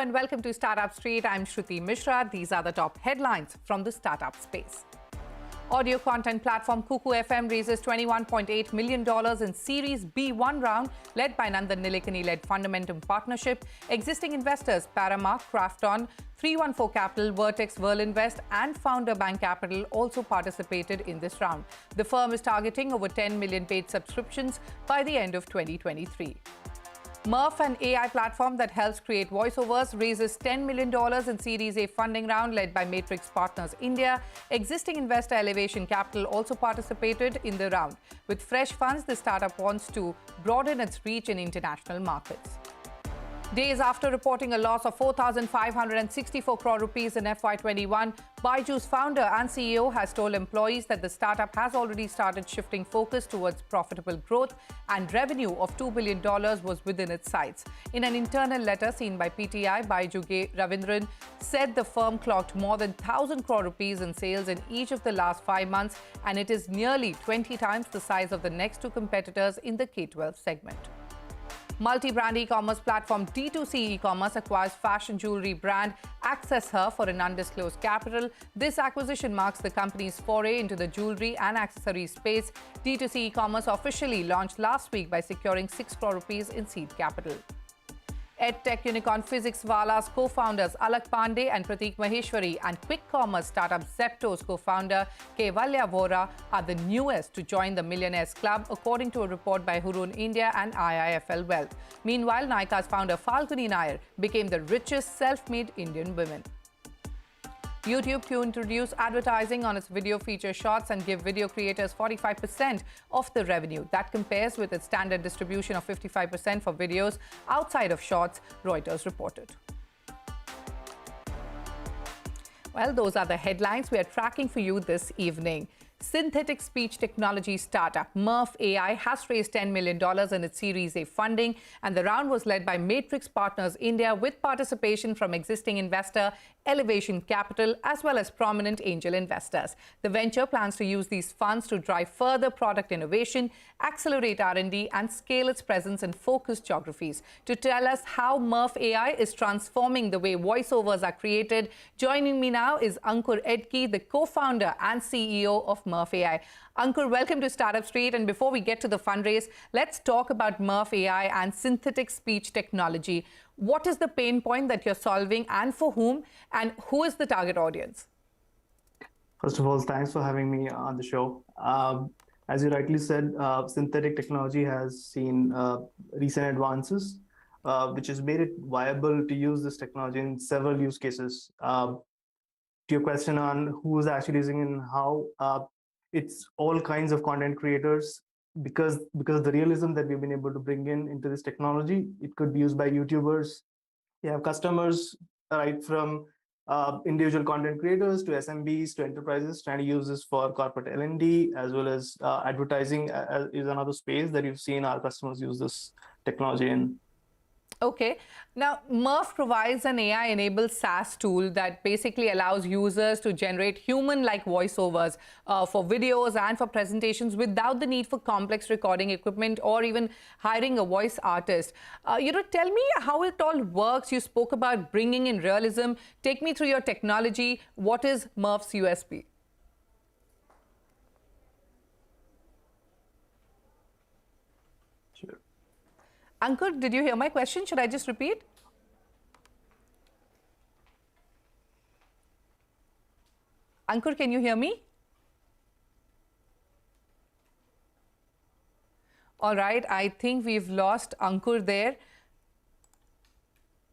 and welcome to Startup Street. I'm Shruti Mishra. These are the top headlines from the startup space. Audio content platform Kuku FM raises $21.8 million in Series B1 round, led by Nandan Nilekani-led Fundamentum Partnership. Existing investors Paramark, Crafton, 314 Capital, Vertex, Verlinvest and Founder Bank Capital also participated in this round. The firm is targeting over 10 million paid subscriptions by the end of 2023. Murf, an AI platform that helps create voiceovers, raises $10 million in Series A funding round led by Matrix Partners India. Existing investor Elevation Capital also participated in the round. With fresh funds, the startup wants to broaden its reach in international markets. Days after reporting a loss of 4,564 crore rupees in FY21, Byju's founder and CEO has told employees that the startup has already started shifting focus towards profitable growth and revenue of $2 billion was within its sights. In an internal letter seen by PTI, Byju Ravindran said the firm clocked more than 1,000 crore rupees in sales in each of the last 5 months, and it is nearly 20 times the size of the next two competitors in the K-12 segment. Multi-brand e-commerce platform D2C e-commerce acquires fashion jewelry brand Access Her for an undisclosed capital. This acquisition marks the company's foray into the jewelry and accessories space. D2C e-commerce officially launched last week by securing 6 crore rupees in seed capital. EdTech unicorn PhysicsWallah's co-founders Alak Pandey and Prateek Maheshwari and quick commerce startup Zepto's co-founder Kaivalya Vora are the newest to join the Millionaires Club, according to a report by Hurun India and IIFL Wealth. Meanwhile, Nykaa's founder Falguni Nair became the richest self-made Indian woman. YouTube to introduce advertising on its video feature Shorts and give video creators 45% of the revenue. That compares with its standard distribution of 55% for videos outside of Shorts, Reuters reported. Well, those are the headlines we are tracking for you this evening. Synthetic speech technology startup Murf AI has raised $10 million in its Series A funding, and the round was led by Matrix Partners India with participation from existing investor Elevation Capital as well as prominent angel investors. The venture plans to use these funds to drive further product innovation, accelerate R&D and scale its presence in focused geographies. To tell us how Murf AI is transforming the way voiceovers are created, joining me now is Ankur Edkie, the co-founder and CEO of Murf AI. Ankur, welcome to Startup Street. And before we get to the fundraise, let's talk about Murf AI and synthetic speech technology. What is the pain point that you're solving and for whom, and who is the target audience? First of all, thanks for having me on the show. As you rightly said, synthetic technology has seen recent advances, which has made it viable to use this technology in several use cases. To your question on who is actually using it and how, it's all kinds of content creators, because of the realism that we've been able to bring into this technology. It could be used by YouTubers. We have customers right from individual content creators to SMBs to enterprises trying to use this for corporate L&D, as well as advertising is another space that you've seen our customers use this technology in. Okay. Now, Murf provides an AI-enabled SaaS tool that basically allows users to generate human-like voiceovers for videos and for presentations without the need for complex recording equipment or even hiring a voice artist. Tell me how it all works. You spoke about bringing in realism. Take me through your technology. What is Murf's USP? Ankur, did you hear my question? Should I just repeat? Ankur, can you hear me? All right, I think we've lost Ankur there.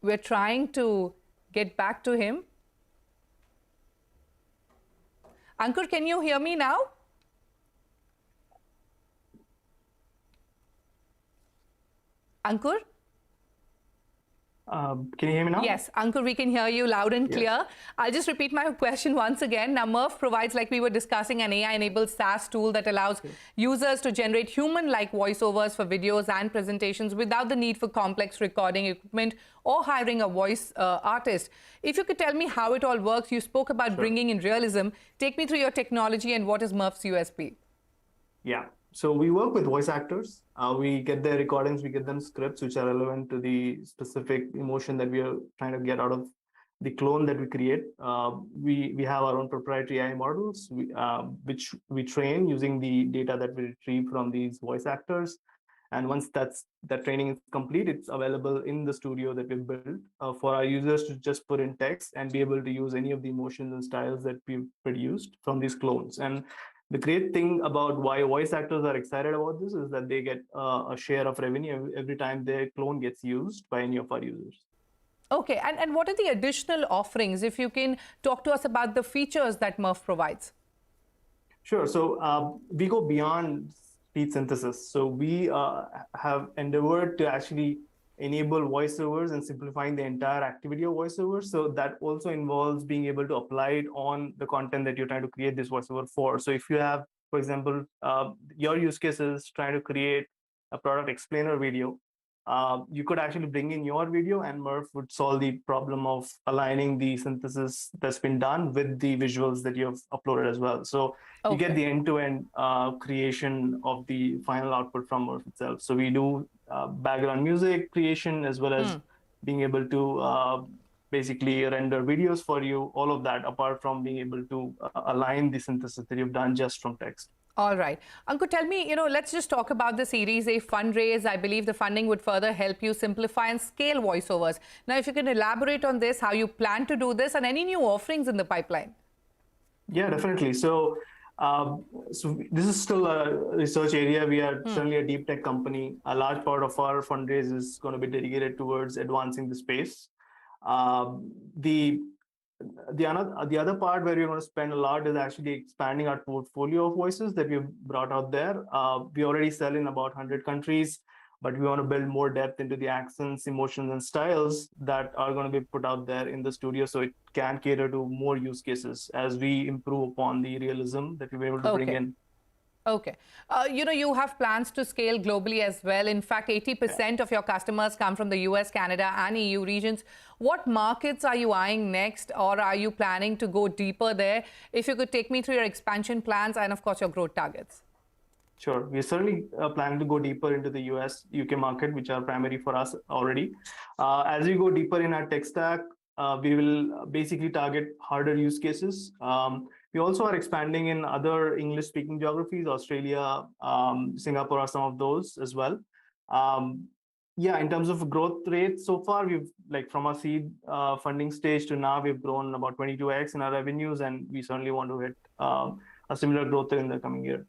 We're trying to get back to him. Ankur, can you hear me now? Ankur? Can you hear me now? Yes, Ankur, we can hear you loud and clear. Yes. I'll just repeat my question once again. Now, Murf provides, like we were discussing, an AI-enabled SaaS tool that allows users to generate human-like voiceovers for videos and presentations without the need for complex recording equipment or hiring a voice artist. If you could tell me how it all works. You spoke about bringing in realism. Take me through your technology and what is Murf's USP? Yeah. So we work with voice actors. We get their recordings, we get them scripts which are relevant to the specific emotion that we are trying to get out of the clone that we create. We have our own proprietary AI models, which we train using the data that we retrieve from these voice actors. And once that training is complete, it's available in the studio that we've built for our users to just put in text and be able to use any of the emotions and styles that we've produced from these clones. And the great thing about why voice actors are excited about this is that they get a share of revenue every time their clone gets used by any of our users. Okay, and what are the additional offerings? If you can talk to us about the features that Murf provides. Sure. So we go beyond speech synthesis. So we have endeavored to actually enable voiceovers and simplifying the entire activity of voiceovers. So that also involves being able to apply it on the content that you're trying to create this voiceover for. So if you have, for example, your use case is trying to create a product explainer video, you could actually bring in your video and Murf would solve the problem of aligning the synthesis that's been done with the visuals that you have uploaded as well. So you get the end-to-end creation of the final output from Murf itself. So we do background music creation as well as being able to basically render videos for you, all of that, apart from being able to align the synthesis that you've done just from text. All right. Ankur, tell me, let's just talk about the Series A fundraise. I believe the funding would further help you simplify and scale voiceovers. Now, if you can elaborate on this, how you plan to do this, and any new offerings in the pipeline. Yeah, definitely. So this is still a research area. We are certainly a deep tech company. A large part of our fundraise is going to be dedicated towards advancing the space. The other part where we're going to spend a lot is actually expanding our portfolio of voices that we've brought out there. We already sell in about 100 countries, but we want to build more depth into the accents, emotions, and styles that are going to be put out there in the studio so it can cater to more use cases as we improve upon the realism that we're able to bring in. Okay. You have plans to scale globally as well. In fact, 80% of your customers come from the US, Canada, and EU regions. What markets are you eyeing next, or are you planning to go deeper there? If you could take me through your expansion plans and, of course, your growth targets. Sure. We're certainly planning to go deeper into the US, UK market, which are primary for us already. As we go deeper in our tech stack, we will basically target harder use cases. We also are expanding in other English-speaking geographies. Australia, Singapore are some of those as well. In terms of growth rate, so far we've from our seed funding stage to now, we've grown about 22x in our revenues, and we certainly want to hit a similar growth rate in the coming year.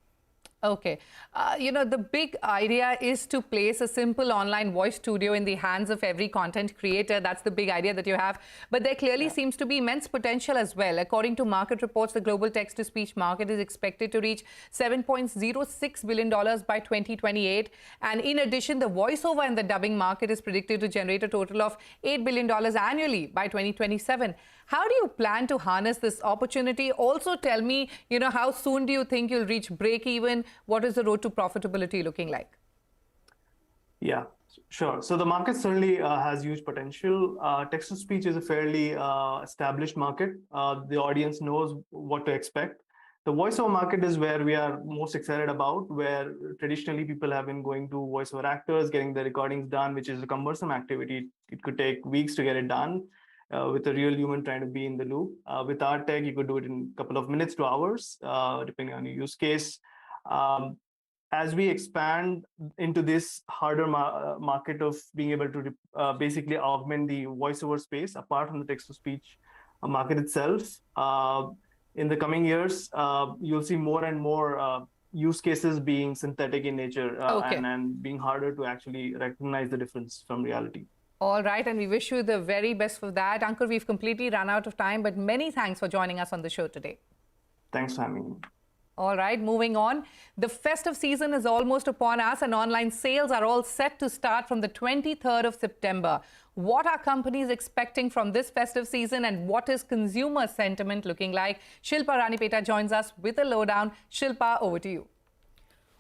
Okay. The big idea is to place a simple online voice studio in the hands of every content creator. That's the big idea that you have. But there clearly seems to be immense potential as well. According to market reports, the global text-to-speech market is expected to reach $7.06 billion by 2028. And in addition, the voiceover and the dubbing market is predicted to generate a total of $8 billion annually by 2027. How do you plan to harness this opportunity? Also tell me, how soon do you think you'll reach break even? What is the road to profitability looking like? Yeah, sure. So the market certainly has huge potential. Text-to-speech is a fairly established market. The audience knows what to expect. The voiceover market is where we are most excited about, where traditionally people have been going to voiceover actors, getting the recordings done, which is a cumbersome activity. It could take weeks to get it done. With a real human trying to be in the loop. With our tech, you could do it in a couple of minutes to hours, depending on your use case. As we expand into this harder market of being able to basically augment the voiceover space, apart from the text-to-speech market itself, in the coming years, you'll see more and more use cases being synthetic in nature and being harder to actually recognize the difference from reality. All right, and we wish you the very best for that. Ankur, we've completely run out of time, but many thanks for joining us on the show today. Thanks for having me. All right, moving on. The festive season is almost upon us, and online sales are all set to start from the 23rd of September. What are companies expecting from this festive season, and what is consumer sentiment looking like? Shilpa Ranipeta joins us with a lowdown. Shilpa, over to you.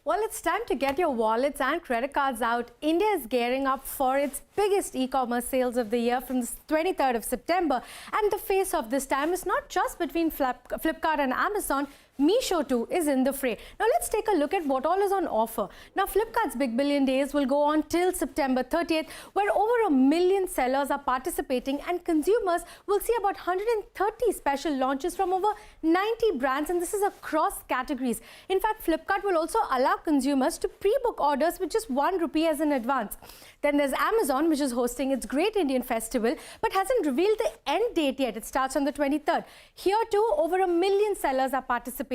Well, it's time to get your wallets and credit cards out. India is gearing up for its biggest e-commerce sales of the year from the 23rd of September. And the face of this time is not just between Flipkart and Amazon. Meesho too is in the fray. Now let's take a look at what all is on offer. Now Flipkart's Big Billion Days will go on till September 30th, where over 1 million sellers are participating and consumers will see about 130 special launches from over 90 brands, and this is across categories. In fact, Flipkart will also allow consumers to pre-book orders with just ₹1 as an advance. Then there's Amazon, which is hosting its Great Indian Festival but hasn't revealed the end date yet. It starts on the 23rd. Here too, over 1 million sellers are participating,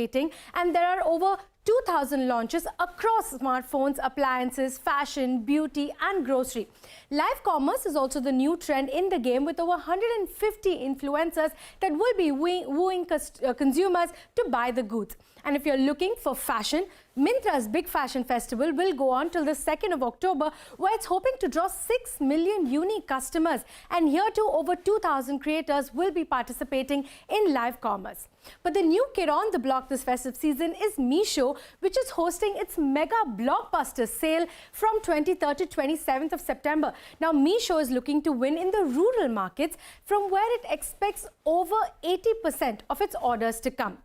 and there are over 2,000 launches across smartphones, appliances, fashion, beauty and grocery. Live commerce is also the new trend in the game, with over 150 influencers that will be wooing consumers to buy the goods. And if you're looking for fashion, Myntra's Big Fashion Festival will go on till the 2nd of October, where it's hoping to draw 6 million unique customers. And here too, over 2,000 creators will be participating in live commerce. But the new kid on the block this festive season is Meesho, which is hosting its mega blockbuster sale from 23rd to 27th of September. Now, Meesho is looking to win in the rural markets, from where it expects over 80% of its orders to come.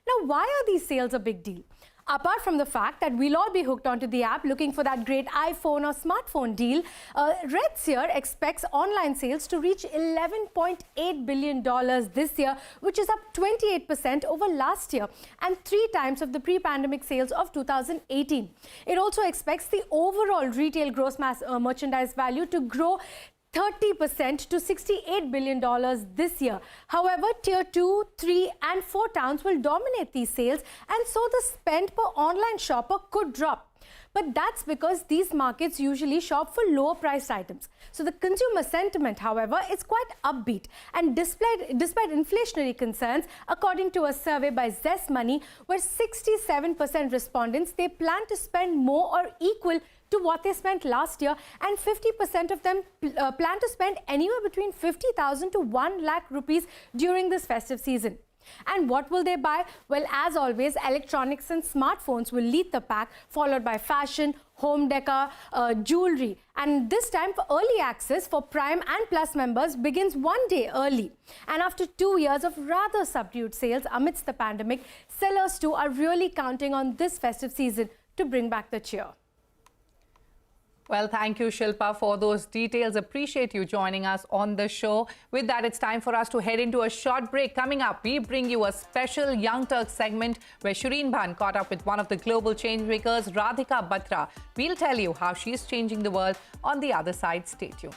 Now, why are these sales a big deal? Apart from the fact that we'll all be hooked onto the app looking for that great iPhone or smartphone deal, Redseer expects online sales to reach $11.8 billion this year, which is up 28% over last year and 3 times of the pre-pandemic sales of 2018. It also expects the overall retail gross merchandise value to grow 30% to $68 billion this year. However, tier 2, 3 and 4 towns will dominate these sales, and so the spend per online shopper could drop. But that's because these markets usually shop for lower priced items. So the consumer sentiment, however, is quite upbeat. And despite inflationary concerns, according to a survey by Zest Money, where 67% respondents, they plan to spend more or equal to what they spent last year, and 50% of them plan to spend anywhere between 50,000 to 1 lakh rupees during this festive season. And what will they buy? Well, as always, electronics and smartphones will lead the pack, followed by fashion, home decor, jewelry. And this time, for early access for Prime and Plus members begins 1 day early. And after 2 years of rather subdued sales amidst the pandemic, sellers too are really counting on this festive season to bring back the cheer. Well, thank you, Shilpa, for those details. Appreciate you joining us on the show. With that, it's time for us to head into a short break. Coming up, we bring you a special Young Turks segment where Shireen Bhan caught up with one of the global changemakers, Radhika Batra. We'll tell you how she's changing the world on the other side. Stay tuned.